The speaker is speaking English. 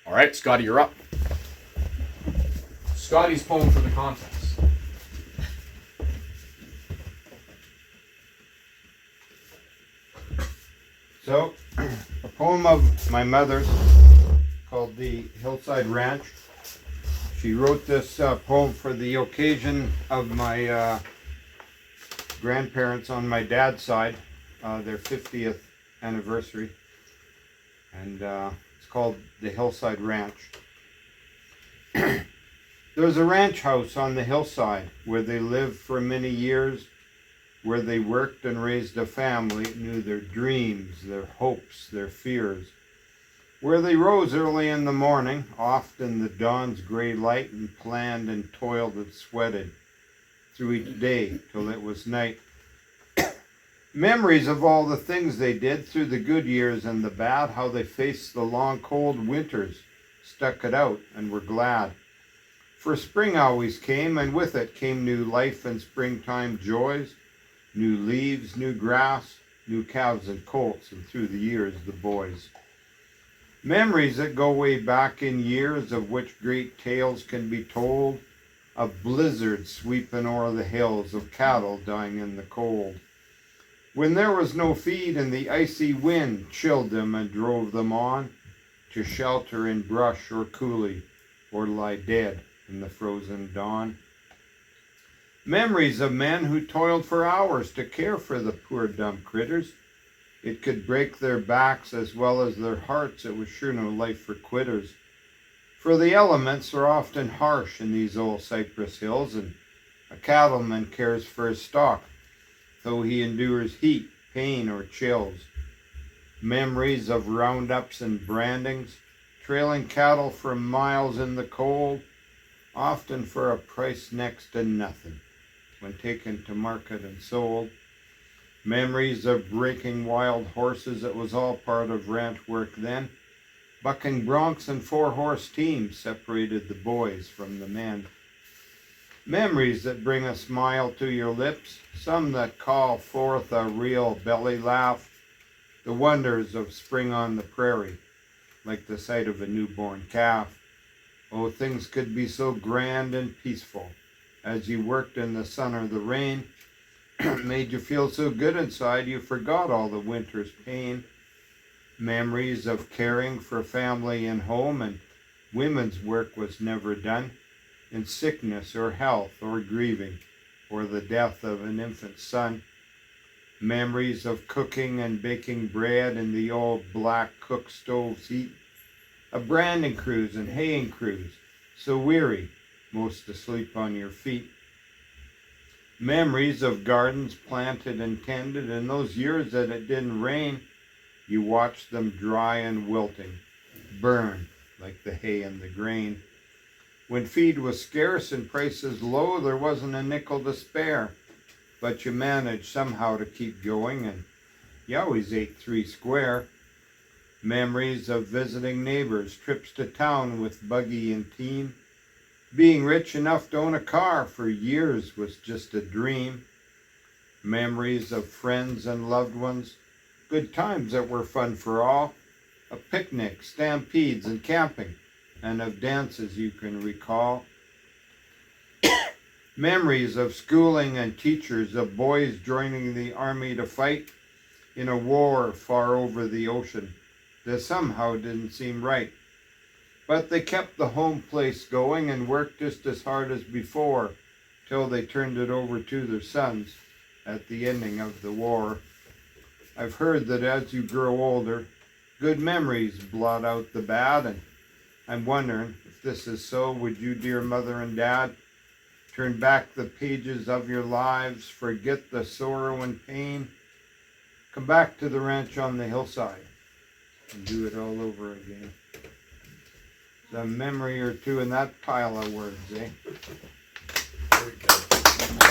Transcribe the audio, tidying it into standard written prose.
All right, Scotty, you're up. Scotty's poem for the contest. So, a poem of my mother's called the Hillside Ranch. She wrote this poem for the occasion of my grandparents on my dad's side, their 50th anniversary. And it's called the Hillside Ranch. There's a ranch house on the hillside where they lived for many years, where they worked and raised a family, knew their dreams, their hopes, their fears, where they rose early in the morning, oft in the dawn's gray light, and planned and toiled and sweated through each day till it was night. Memories of all the things they did through the good years and the bad, how they faced the long cold winters, stuck it out, and were glad. For spring always came, and with it came new life and springtime joys, new leaves, new grass, new calves and colts, and through the years the boys. Memories that go way back in years, of which great tales can be told, of blizzards sweeping o'er the hills, of cattle dying in the cold. When there was no feed and the icy wind chilled them and drove them on to shelter in brush or coulee, or lie dead in the frozen dawn. Memories of men who toiled for hours to care for the poor dumb critters. It could break their backs as well as their hearts. It was sure no life for quitters. For the elements are often harsh in these old cypress hills, and a cattleman cares for his stock, though he endures heat, pain, or chills. Memories of roundups and brandings, trailing cattle for miles in the cold, often for a price next to nothing, when taken to market and sold. Memories of breaking wild horses, it was all part of ranch work then. Bucking broncs and four-horse teams separated the boys from the men. Memories that bring a smile to your lips, some that call forth a real belly laugh. The wonders of spring on the prairie, like the sight of a newborn calf. Oh, things could be so grand and peaceful as you worked in the sun or the rain. Made you feel so good inside you forgot all the winter's pain. Memories of caring for family and home, and women's work was never done in sickness or health or grieving or the death of an infant son. Memories of cooking and baking bread in the old black cook stove's heat, of branding crews and haying crews, so weary, most asleep on your feet. Memories of gardens planted and tended, in those years that it didn't rain, you watched them dry and wilting, burn like the hay and the grain. When feed was scarce and prices low, there wasn't a nickel to spare, but you managed somehow to keep going, and you always ate 3 square. Memories of visiting neighbors, trips to town with buggy and team. Being rich enough to own a car for years was just a dream. Memories of friends and loved ones, good times that were fun for all. Of picnics, stampedes, and camping, and of dances you can recall. Memories of schooling and teachers, of boys joining the army to fight in a war far over the ocean that somehow didn't seem right. But they kept the home place going and worked just as hard as before till they turned it over to their sons at the ending of the war. I've heard that as you grow older, good memories blot out the bad, and I'm wondering if this is so, would you, dear mother and dad, turn back the pages of your lives, forget the sorrow and pain, come back to the ranch on the hillside and do it all over again. A memory or two in that pile of words, eh? Very good.